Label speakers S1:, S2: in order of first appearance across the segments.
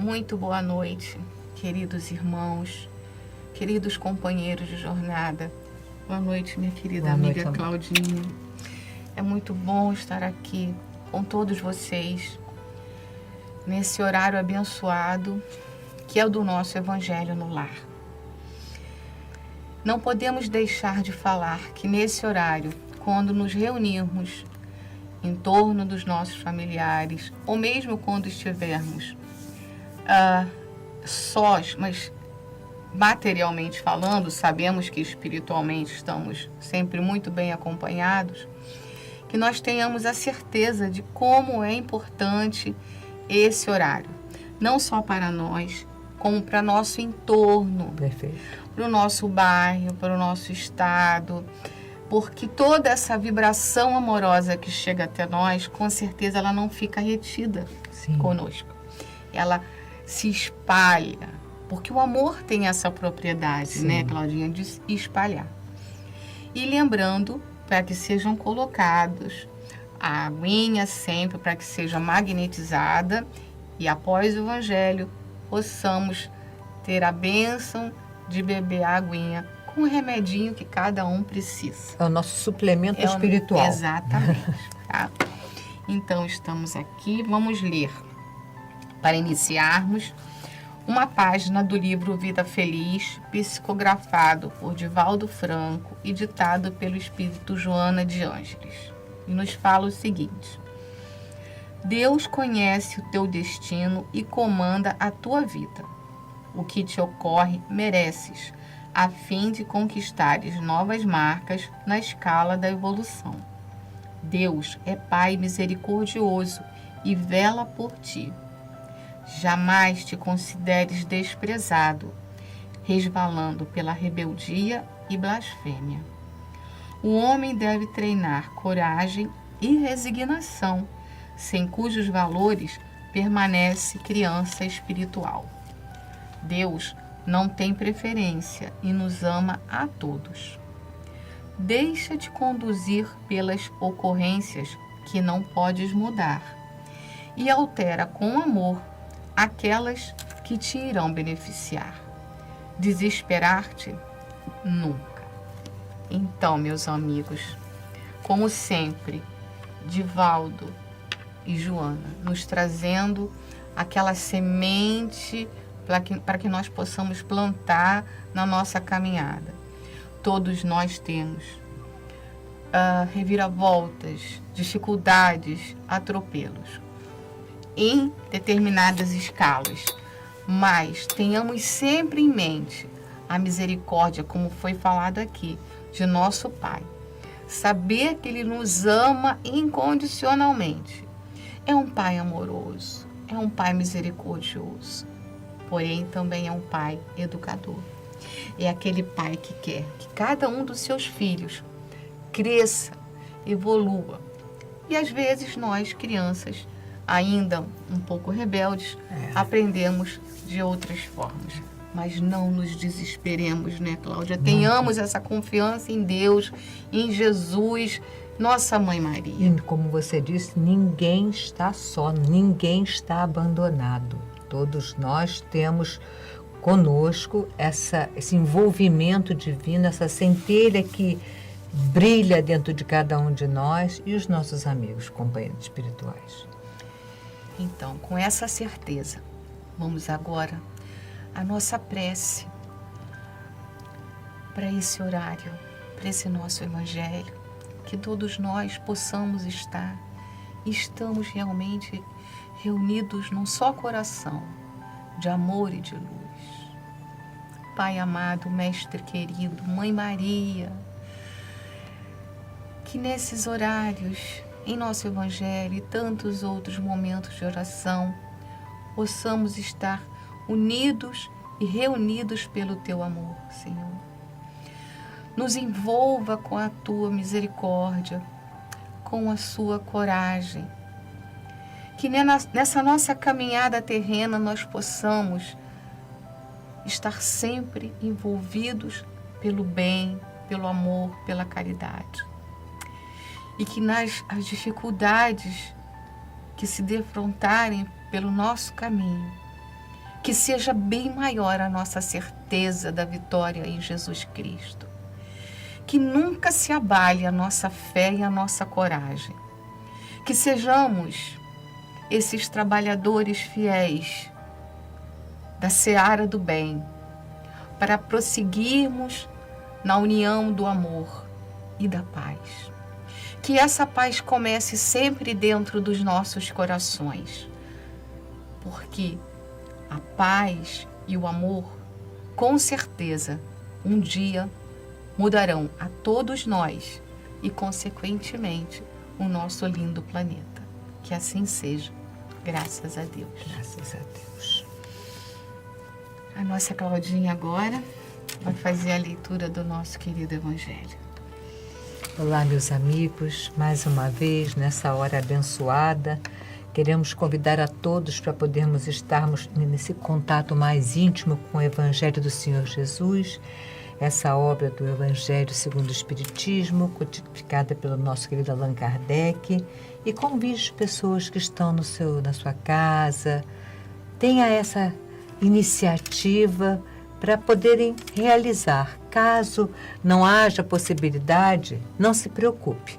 S1: Muito boa noite, queridos irmãos, queridos companheiros de jornada. Boa noite, minha querida amiga Claudinha. É muito bom estar aqui com todos vocês nesse horário abençoado que é o do nosso Evangelho no Lar. Não podemos deixar de falar que nesse horário, quando nos reunirmos em torno dos nossos familiares, ou mesmo quando estivermos sós, mas materialmente falando, sabemos que espiritualmente estamos sempre muito bem acompanhados, que nós tenhamos a certeza de como é importante esse horário, não só para nós, como para nosso entorno, para o nosso bairro, para o nosso estado, porque toda essa vibração amorosa que chega até nós, com certeza ela não fica retida conosco. Ela se espalha, porque o amor tem essa propriedade, né, Claudinha, de espalhar. E lembrando, para que sejam colocados a aguinha sempre, para que seja magnetizada, e após o Evangelho, possamos ter a bênção de beber a aguinha com o remedinho que cada um precisa.
S2: É o nosso suplemento espiritual.
S1: Exatamente. Tá? Então, estamos aqui, vamos ler, para iniciarmos, uma página do livro Vida Feliz, psicografado por Divaldo Franco e ditado pelo espírito Joana de Ângeles. E nos fala o seguinte: Deus conhece o teu destino e comanda a tua vida. O que te ocorre mereces, a fim de conquistares novas marcas na escala da evolução. Deus é Pai misericordioso e vela por ti. Jamais te consideres desprezado, resvalando pela rebeldia e blasfêmia. O homem deve treinar coragem e resignação, sem cujos valores permanece criança espiritual. Deus não tem preferência e nos ama a todos. Deixa-te conduzir pelas ocorrências que não podes mudar e altera com amor aquelas que te irão beneficiar. Desesperar-te? Nunca. Então, meus amigos, como sempre, Divaldo e Joana nos trazendo aquela semente para que nós possamos plantar na nossa caminhada. Todos nós temos reviravoltas, dificuldades, atropelos em determinadas escalas, mas tenhamos sempre em mente a misericórdia, como foi falado aqui, de nosso Pai. Saber que Ele nos ama incondicionalmente. É um Pai amoroso, é um Pai misericordioso, porém também é um Pai educador. É aquele Pai que quer que cada um dos seus filhos cresça, evolua. E às vezes nós, crianças, ainda um pouco rebeldes, aprendemos de outras formas. Mas não nos desesperemos, né, Cláudia? Tenhamos essa confiança em Deus, em Jesus, nossa Mãe Maria.
S2: E como você disse, ninguém está só, ninguém está abandonado. Todos nós temos conosco esse envolvimento divino, essa centelha que brilha dentro de cada um de nós e os nossos amigos, companheiros espirituais.
S1: Então, com essa certeza, vamos agora à nossa prece para esse horário, para esse nosso Evangelho, que todos nós possamos estar, estamos realmente reunidos num só coração de amor e de luz. Pai amado, Mestre querido, Mãe Maria, que nesses horários, em nosso Evangelho e tantos outros momentos de oração, possamos estar unidos e reunidos pelo Teu amor, Senhor. Nos envolva com a Tua misericórdia, com a Sua coragem. Que nessa nossa caminhada terrena nós possamos estar sempre envolvidos pelo bem, pelo amor, pela caridade. E que as dificuldades que se defrontarem pelo nosso caminho, que seja bem maior a nossa certeza da vitória em Jesus Cristo. Que nunca se abale a nossa fé e a nossa coragem. Que sejamos esses trabalhadores fiéis da seara do bem, para prosseguirmos na união do amor e da paz. Que essa paz comece sempre dentro dos nossos corações, porque a paz e o amor, com certeza, um dia mudarão a todos nós e, consequentemente, o nosso lindo planeta. Que assim seja, graças a Deus.
S2: Graças a Deus.
S1: A nossa Claudinha agora vai fazer a leitura do nosso querido Evangelho.
S2: Olá, meus amigos, mais uma vez nessa hora abençoada, queremos convidar a todos para podermos estarmos nesse contato mais íntimo com o Evangelho do Senhor Jesus, essa obra do Evangelho segundo o Espiritismo, codificada pelo nosso querido Allan Kardec, e convide as pessoas que estão na sua casa, tenha essa iniciativa para poderem realizar. Caso não haja possibilidade, não se preocupe,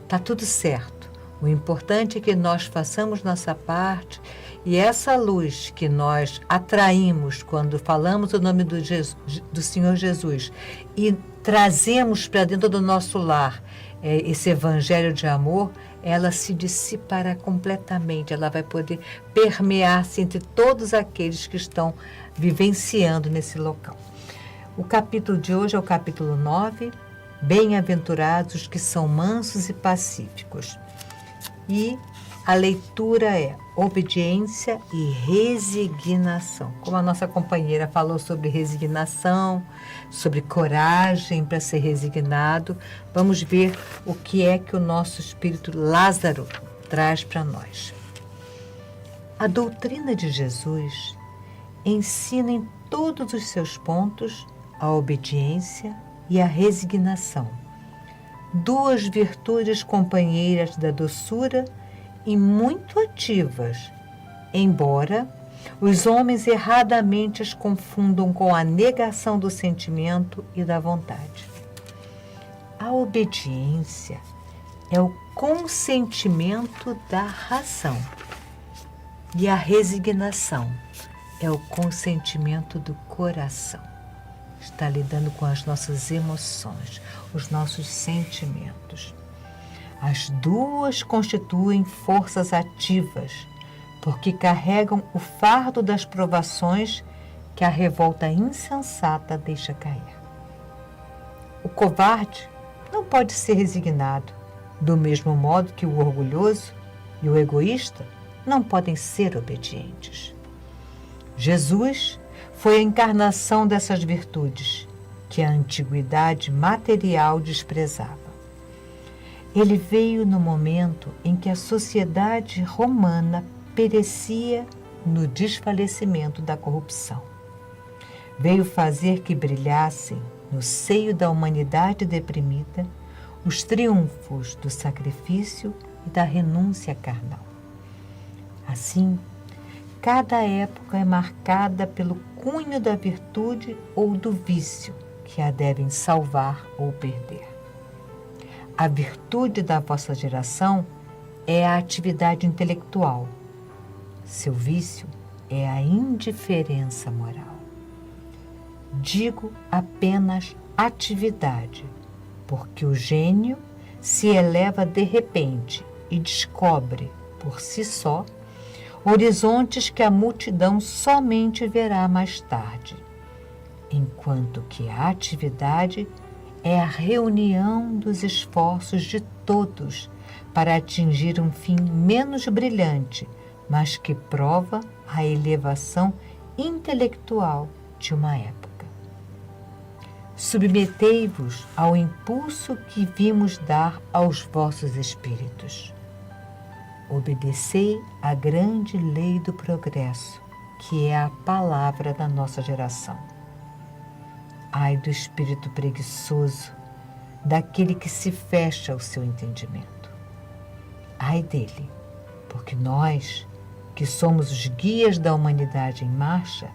S2: está tudo certo. O importante é que nós façamos nossa parte e essa luz que nós atraímos quando falamos o nome do Senhor Jesus e trazemos para dentro do nosso lar esse evangelho de amor, ela se dissipará completamente, ela vai poder permear-se entre todos aqueles que estão vivenciando nesse local. O capítulo de hoje é o capítulo 9, Bem-aventurados os que são mansos e pacíficos. E a leitura é obediência e resignação. Como a nossa companheira falou sobre resignação, sobre coragem para ser resignado, vamos ver o que é que o nosso espírito Lázaro traz para nós. A doutrina de Jesus ensina em todos os seus pontos a obediência e a resignação, duas virtudes companheiras da doçura e muito ativas, embora os homens erradamente as confundam com a negação do sentimento e da vontade. A obediência é o consentimento da razão e a resignação é o consentimento do coração. Está lidando com as nossas emoções, os nossos sentimentos. As duas constituem forças ativas, porque carregam o fardo das provações que a revolta insensata deixa cair. O covarde não pode ser resignado, do mesmo modo que o orgulhoso e o egoísta não podem ser obedientes. Jesus foi a encarnação dessas virtudes que a antiguidade material desprezava. Ele veio no momento em que a sociedade romana perecia no desfalecimento da corrupção. Veio fazer que brilhassem, no seio da humanidade deprimida, os triunfos do sacrifício e da renúncia carnal. Assim, cada época é marcada pelo cunho da virtude ou do vício que a devem salvar ou perder. A virtude da vossa geração é a atividade intelectual. Seu vício é a indiferença moral. Digo apenas atividade, porque o gênio se eleva de repente e descobre, por si só, horizontes que a multidão somente verá mais tarde, enquanto que a atividade é a reunião dos esforços de todos para atingir um fim menos brilhante, mas que prova a elevação intelectual de uma época. Submetei-vos ao impulso que vimos dar aos vossos espíritos. Obedecei à grande lei do progresso, que é a palavra da nossa geração. Ai do espírito preguiçoso, daquele que se fecha ao seu entendimento. Ai dele, porque nós que somos os guias da humanidade em marcha,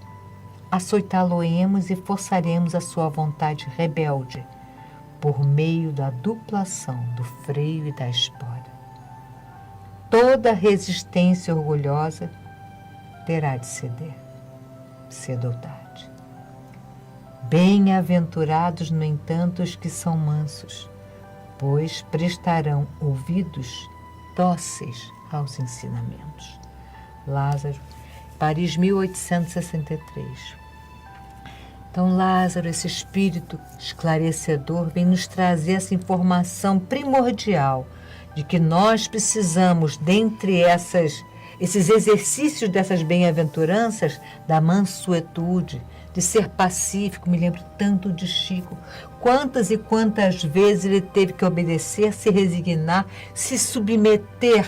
S2: açoitá-lo-emos e forçaremos a sua vontade rebelde por meio da dupla ação do freio e da espora. Toda resistência orgulhosa terá de ceder, cedo ou tarde. Bem-aventurados, no entanto, os que são mansos, pois prestarão ouvidos dóceis aos ensinamentos. Lázaro, Paris, 1863. Então, Lázaro, esse espírito esclarecedor, vem nos trazer essa informação primordial de que nós precisamos, dentre esses exercícios dessas bem-aventuranças, da mansuetude, de ser pacífico. Me lembro tanto de Chico. Quantas e quantas vezes ele teve que obedecer, se resignar, se submeter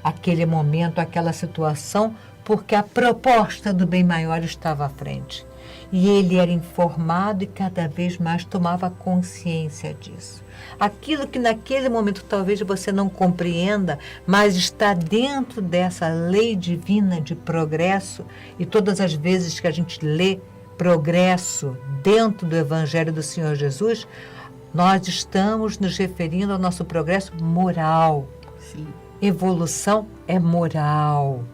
S2: àquele momento, àquela situação, porque a proposta do bem maior estava à frente. E ele era informado e cada vez mais tomava consciência disso. Aquilo que naquele momento talvez você não compreenda, mas está dentro dessa lei divina de progresso, e todas as vezes que a gente lê progresso dentro do Evangelho do Senhor Jesus, nós estamos nos referindo ao nosso progresso moral.
S1: Sim.
S2: Evolução é moral.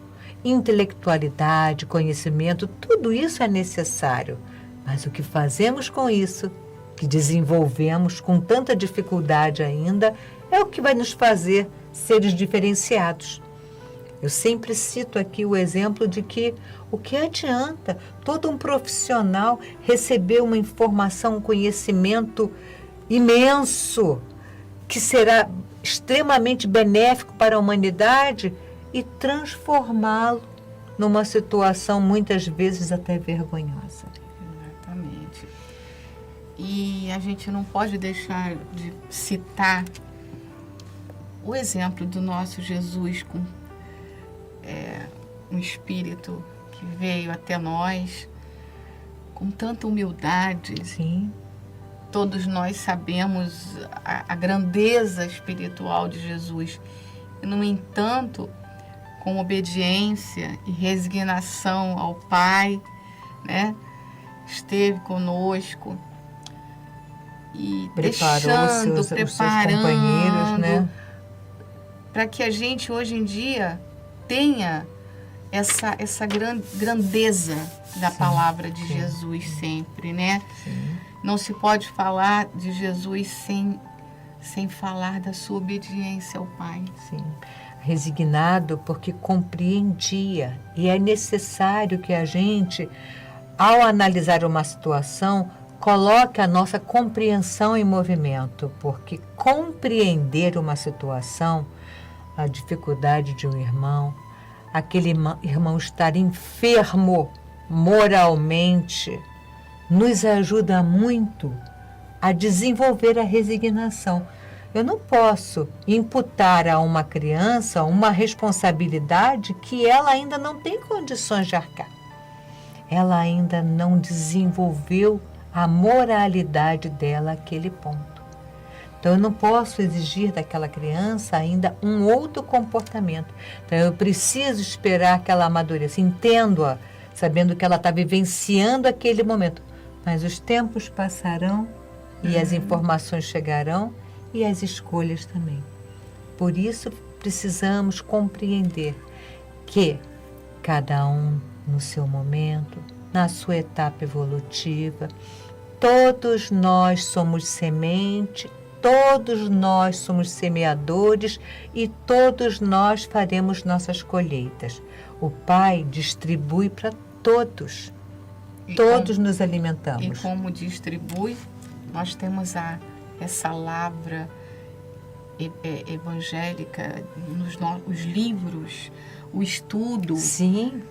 S2: Intelectualidade, conhecimento, tudo isso é necessário. Mas o que fazemos com isso, que desenvolvemos com tanta dificuldade ainda, é o que vai nos fazer seres diferenciados. Eu sempre cito aqui o exemplo de que o que adianta todo um profissional receber uma informação, um conhecimento imenso, que será extremamente benéfico para a humanidade, e transformá-lo numa situação muitas vezes até vergonhosa.
S1: Exatamente. E a gente não pode deixar de citar o exemplo do nosso Jesus com um espírito que veio até nós com tanta humildade.
S2: Sim.
S1: Todos nós sabemos a grandeza espiritual de Jesus. E, no entanto, com obediência e resignação ao Pai, né, esteve conosco e
S2: preparando os seus companheiros, né,
S1: para que a gente hoje em dia tenha essa grandeza da palavra de Jesus sempre, né?
S2: Sim.
S1: Não se pode falar de Jesus sem falar da sua obediência ao Pai.
S2: Sim. Resignado porque compreendia, e é necessário que a gente, ao analisar uma situação, coloque a nossa compreensão em movimento, porque compreender uma situação, a dificuldade de um irmão, aquele irmão estar enfermo moralmente, nos ajuda muito a desenvolver a resignação. Eu não posso imputar a uma criança uma responsabilidade que ela ainda não tem condições de arcar. Ela ainda não desenvolveu a moralidade dela àquele ponto. Então, eu não posso exigir daquela criança ainda um outro comportamento. Então, eu preciso esperar que ela amadureça. Entendo-a, sabendo que ela está vivenciando aquele momento. Mas os tempos passarão e as informações chegarão, e as escolhas também. Por isso, precisamos compreender que cada um no seu momento, na sua etapa evolutiva, todos nós somos semente, todos nós somos semeadores e todos nós faremos nossas colheitas. O Pai distribui para todos. Todos nos alimentamos.
S1: E como distribui, nós temos essa lavra evangélica nos livros, o estudo,
S2: sim.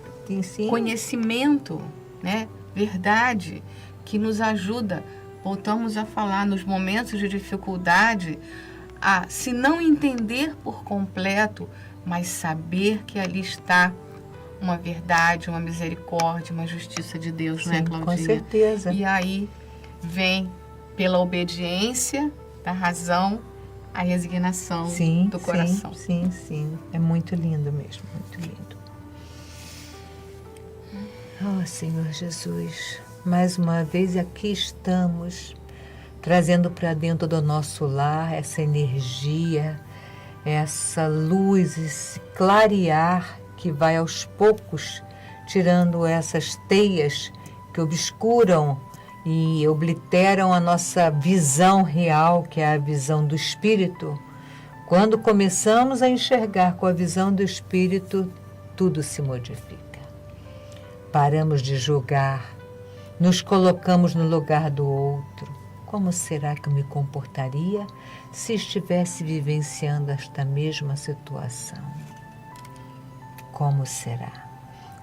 S1: Conhecimento, né? Verdade, que nos ajuda, voltamos a falar, nos momentos de dificuldade, a se não entender por completo, mas saber que ali está uma verdade, uma misericórdia, uma justiça de Deus, não é, Claudinha?
S2: Com certeza.
S1: E aí vem pela obediência da razão a resignação
S2: Sim,
S1: do coração.
S2: sim, sim, sim. É muito lindo mesmo, muito lindo. Oh, Senhor Jesus, mais uma vez aqui estamos, trazendo para dentro do nosso lar essa energia, essa luz, esse clarear que vai aos poucos tirando essas teias que obscuram e obliteram a nossa visão real, que é a visão do Espírito. Quando começamos a enxergar com a visão do Espírito, tudo se modifica. Paramos de julgar, nos colocamos no lugar do outro. Como será que eu me comportaria se estivesse vivenciando esta mesma situação? Como será?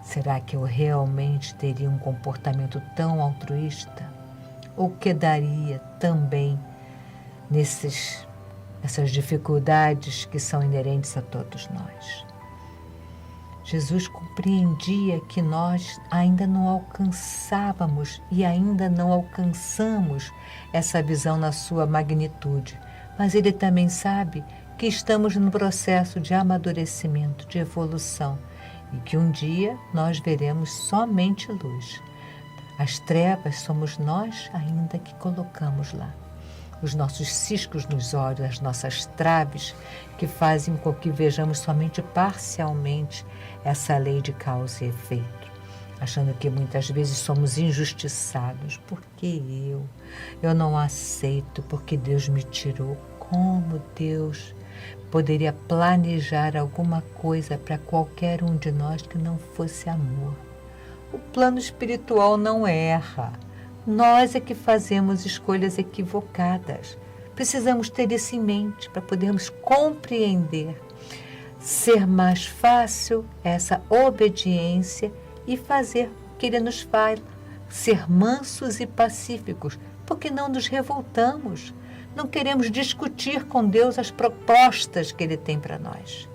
S2: Será que eu realmente teria um comportamento tão altruísta? Ou quedaria também nessas dificuldades que são inerentes a todos nós? Jesus compreendia que nós ainda não alcançávamos e ainda não alcançamos essa visão na sua magnitude, mas Ele também sabe que estamos no processo de amadurecimento, de evolução, e que um dia nós veremos somente luz. As trevas somos nós ainda que colocamos lá. Os nossos ciscos nos olhos, as nossas traves, que fazem com que vejamos somente parcialmente essa lei de causa e efeito, achando que muitas vezes somos injustiçados. Por que eu? Eu não aceito porque Deus me tirou. Como Deus poderia planejar alguma coisa para qualquer um de nós que não fosse amor? O plano espiritual não erra. Nós é que fazemos escolhas equivocadas. Precisamos ter isso em mente para podermos compreender. Ser mais fácil essa obediência e fazer o que Ele nos fala. Ser mansos e pacíficos, porque não nos revoltamos. Não queremos discutir com Deus as propostas que Ele tem para nós.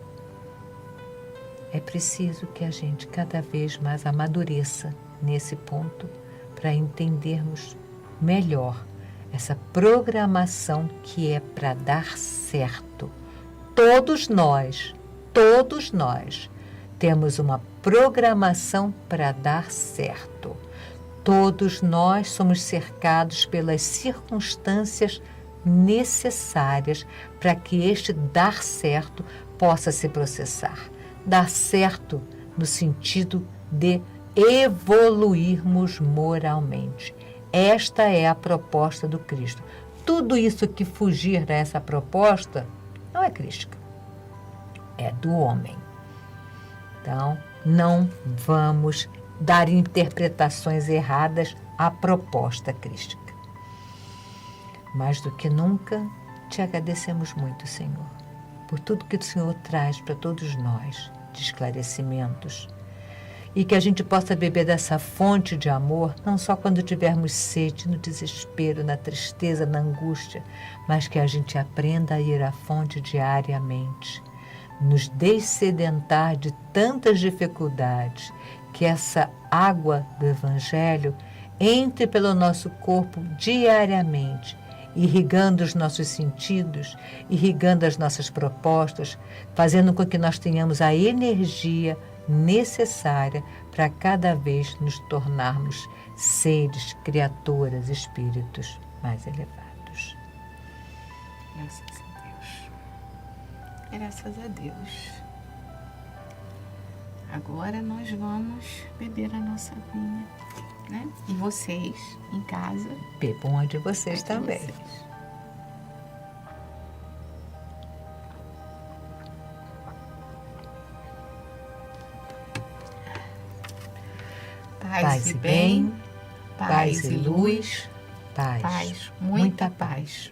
S2: É preciso que a gente cada vez mais amadureça nesse ponto para entendermos melhor essa programação que é para dar certo. Todos nós temos uma programação para dar certo. Todos nós somos cercados pelas circunstâncias necessárias para que este dar certo possa se processar. Dar certo no sentido de evoluirmos moralmente. Esta é a proposta do Cristo. Tudo isso que fugir dessa proposta não é crística, é do homem. Então, não vamos dar interpretações erradas à proposta crística. Mais do que nunca, te agradecemos muito, Senhor, por tudo que o Senhor traz para todos nós, de esclarecimentos, e que a gente possa beber dessa fonte de amor, não só quando tivermos sede, no desespero, na tristeza, na angústia, mas que a gente aprenda a ir à fonte diariamente, nos dessedentar de tantas dificuldades, que essa água do Evangelho entre pelo nosso corpo diariamente, irrigando os nossos sentidos, irrigando as nossas propostas, fazendo com que nós tenhamos a energia necessária para cada vez nos tornarmos seres, criaturas, espíritos mais elevados.
S1: Graças a Deus. Graças a Deus. Agora nós vamos beber a nossa vinha, né? E vocês, em casa,
S2: Bebam a de vocês também.
S1: Vocês.
S2: Paz e bem, paz e luz,
S1: paz, muita paz.